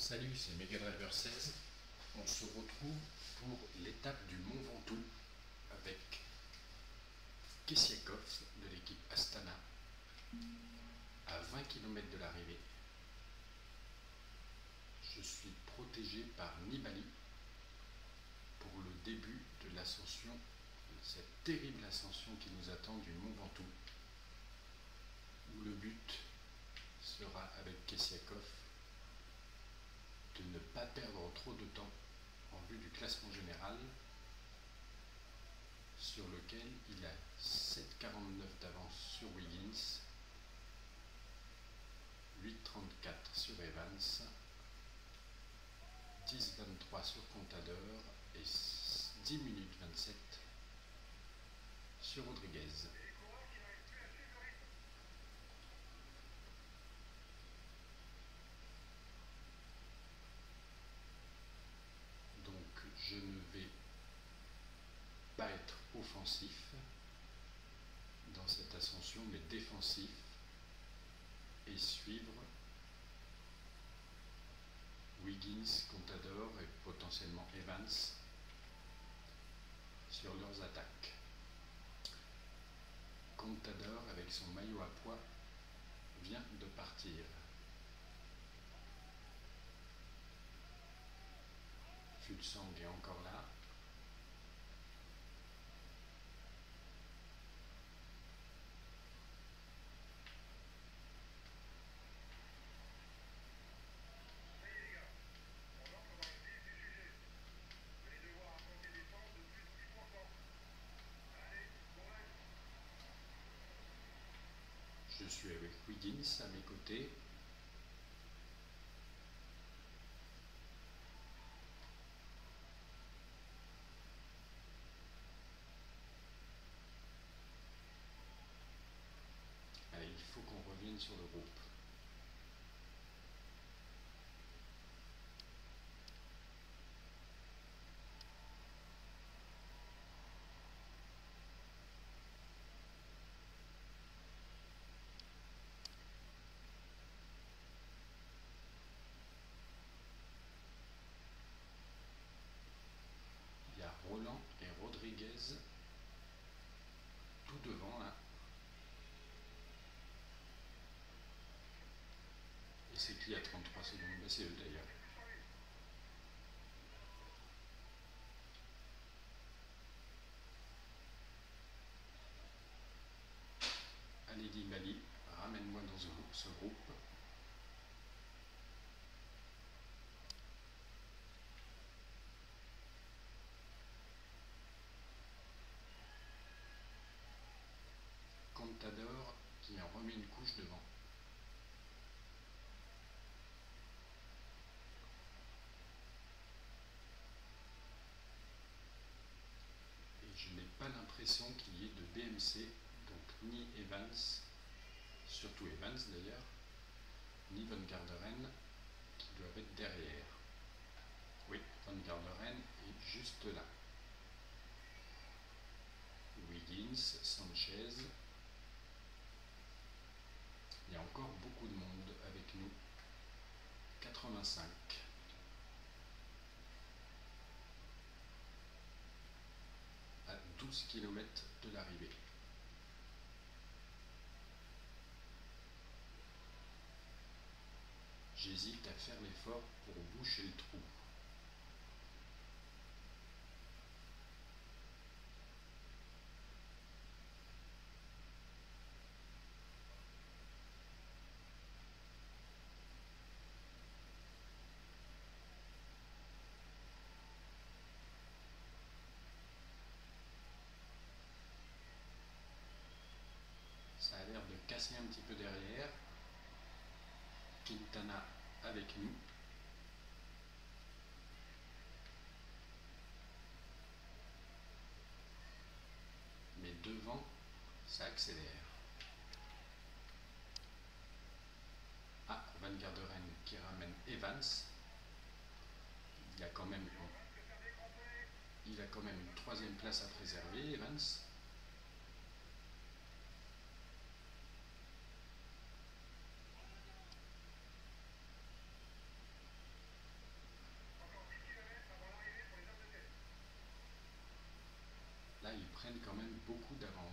Salut, c'est Megadriver 16. On se retrouve pour l'étape du Mont Ventoux avec Kessiakov de l'équipe Astana à 20 km de l'arrivée. Je suis protégé par Nibali pour le début de l'ascension, de cette terrible ascension qui nous attend du Mont Ventoux, où le but sera avec Kessiakov de ne pas perdre trop de temps en vue du classement général, sur lequel il a 7,49 d'avance sur Wiggins, 8,34 sur Evans, 10,23 sur Contador et 10 minutes 27 sur Rodriguez. Donc je ne vais pas être offensif dans cette ascension, mais défensif, et suivre Wiggins, Contador et potentiellement Evans sur leurs attaques. Contador, avec son maillot à pois, vient de partir. Fuglsang est encore là. Je suis avec Wiggins à mes côtés. Allez, il faut qu'on revienne sur le groupe. Il y a Roland et Rodriguez tout devant là. Et c'est qui à 33 secondes? C'est eux d'ailleurs. Allez Nibali, ramène-moi dans ce groupe. Contador qui en remet une couche devant. Et je n'ai pas l'impression qu'il y ait de BMC, donc ni Evans, surtout Evans d'ailleurs, ni Van Garderen qui doivent être derrière. Oui, Van Garderen est juste là. Wiggins, Sanchez. Il y a encore beaucoup de monde avec nous. 85. À 12 km de l'arrivée. J'hésite à faire l'effort pour boucher le trou. Ça a l'air de casser un petit peu derrière. Quintana avec nous. Mais devant, ça accélère. Ah, Van Garderen qui ramène Evans. Il a quand même une troisième place à préserver, Evans.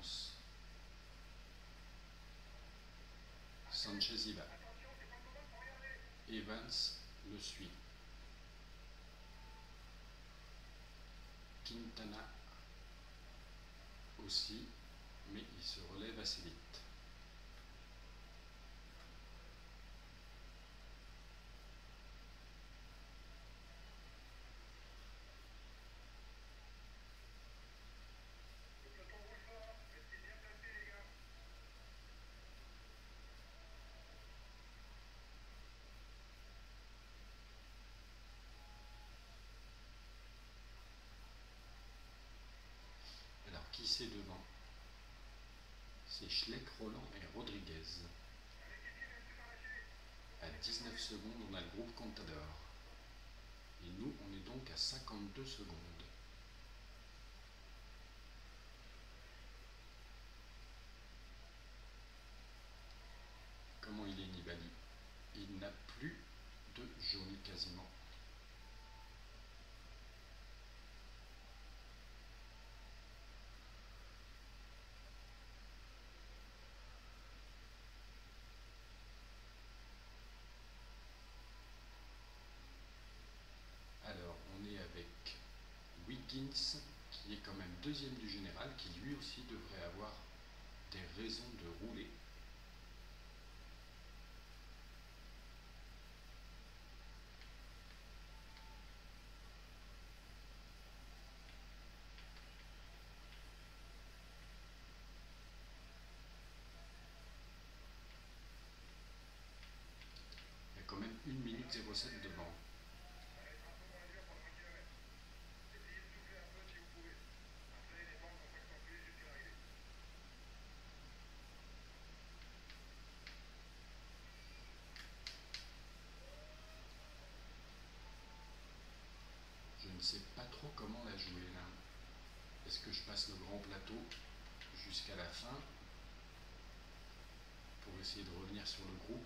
avance. Sanchez y va. Evans le suit. Quintana aussi, mais il se relève assez vite. Alors qui c'est devant? C'est Schleck, Roland et Rodriguez. À 19 secondes, on a le groupe Contador. Et nous, on est donc à 52 secondes. Comment il est Nibali? Il n'a plus de jaune quasiment. Alors, on est avec Wiggins, qui est quand même deuxième du général, qui lui aussi devrait avoir des raisons de rouler. Il y a quand même 1 minute 07 devant. Je ne sais pas trop comment la jouer là. Est-ce que je passe le grand plateau jusqu'à la fin pour essayer de revenir sur le groupe?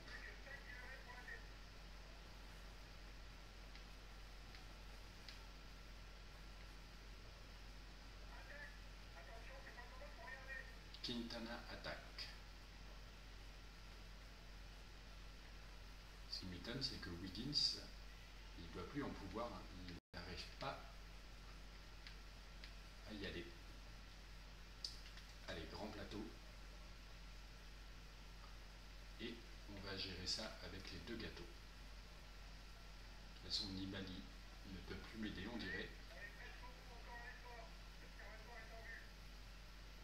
Quintana attaque. Ce qui m'étonne, c'est que Wiggins, il ne doit plus en pouvoir, il n'arrive pas à y aller. Allez, grand plateau. Et on va gérer ça avec les 2 gâteaux. De toute façon, Nibali ne peut plus m'aider, on dirait.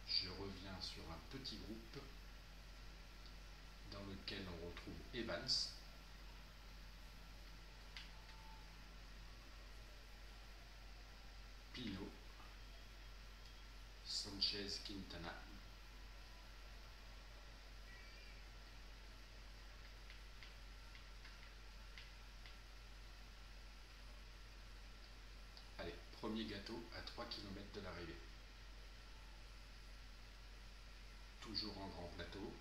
Je reviens sur un petit groupe dans lequel on retrouve Evans, Pinot, Sanchez, Quintana. Allez, premier gâteau à 3 km de l'arrivée. Toujours en grand plateau.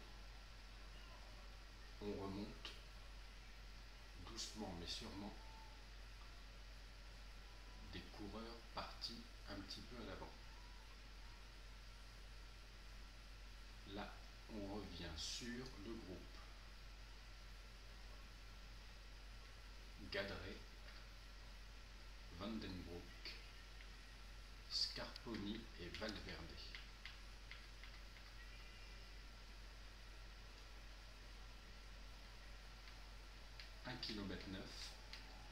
On remonte doucement mais sûrement des coureurs partis un petit peu à l'avant. Là, on revient sur le groupe. Gadret, Vandenbroek, Scarponi et Valverde. 1 km 9,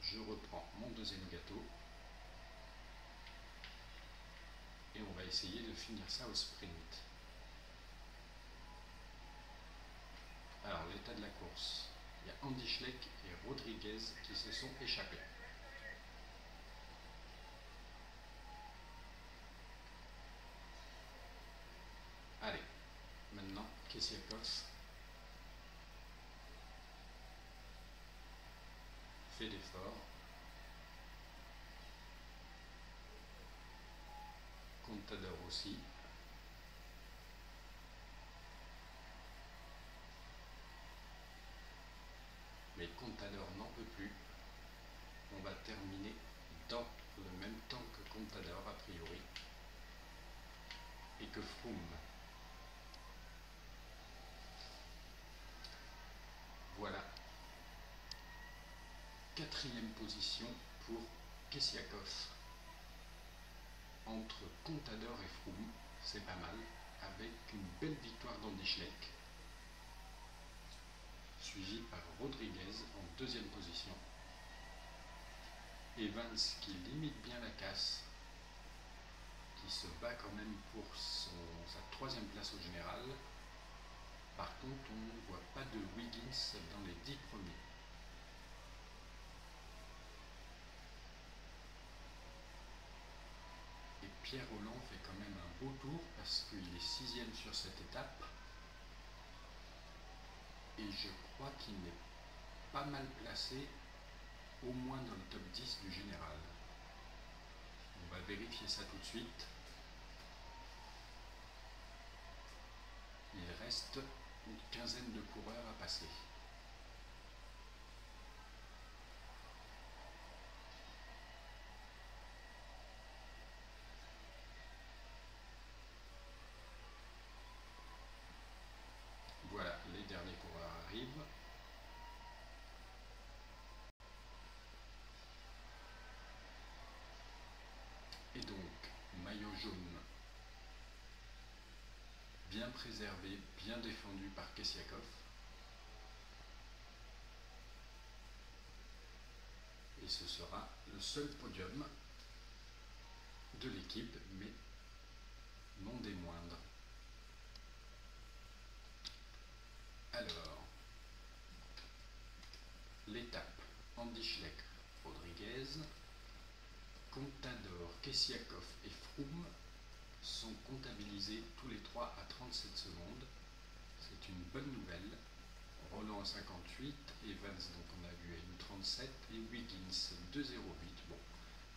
je reprends mon deuxième gâteau et on va essayer de finir ça au sprint. Alors l'état de la course, il y a Andy Schleck et Rodriguez qui se sont échappés. Allez, maintenant Kessiakos fait l'effort. Contador aussi. Mais Contador n'en peut plus. On va terminer dans le même temps que Contador a priori. Et que Froome. Voilà. 4e position pour Kesiakov. Entre Contador et Froome, c'est pas mal, avec une belle victoire d'Andy Schleck, suivi par Rodriguez en 2e position. Evans qui limite bien la casse, qui se bat quand même pour sa 3e place au général. Par contre, on ne voit pas de Wiggins dans les 10 premiers. Et Pierre Rolland fait quand même un beau tour parce qu'il est 6e sur cette étape. Et je crois qu'il est pas mal placé, au moins dans le top 10 du général. On va vérifier ça tout de suite. Il reste une quinzaine de coureurs à passer. Voilà, les derniers coureurs arrivent. Et donc, maillot jaune, bien préservé, bien défendu par Kesiakov. Et ce sera le seul podium de l'équipe, mais non des moindres. Alors, l'étape Andy Schleck, Rodriguez, Contador, Kesiakov et Froome sont comptabilisés tous les 3 à 37 secondes. C'est une bonne nouvelle. Rolland à 58, Evans, donc on a vu à une 37, et Wiggins 2,08. Bon,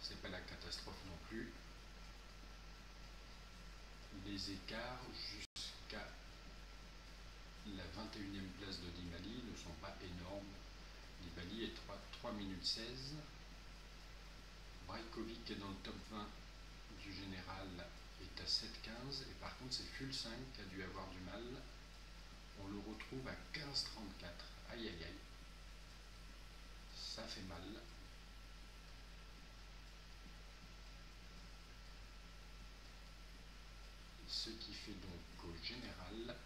c'est pas la catastrophe non plus. Les écarts jusqu'à la 21e place de Nibali ne sont pas énormes. Nibali est 3 minutes 16. Brajkovic est dans le top 20 du général, est à 7,15. Et par contre, c'est Fuglsang qui a dû avoir du mal. On le retrouve à 15,34. Aïe aïe aïe. Ça fait mal. Ce qui fait donc qu'au général,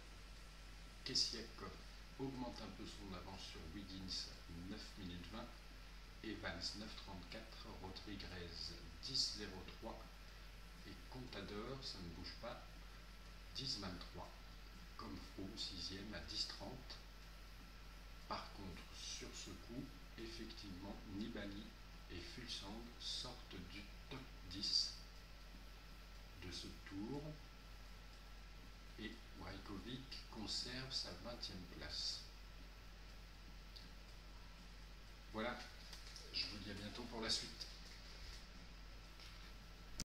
Kesiakov augmente un peu son avance sur Wiggins, 9 minutes 20. Evans 9,34. Rodriguez 10,03. Et Contador, ça ne bouge pas, 10,23. Comme Froome, 6e à 10,30. Par contre, sur ce coup, effectivement, Nibali et Fuglsang sortent du top 10 de ce tour. Et Brajkovic conserve sa 20e place. Voilà, je vous dis à bientôt pour la suite.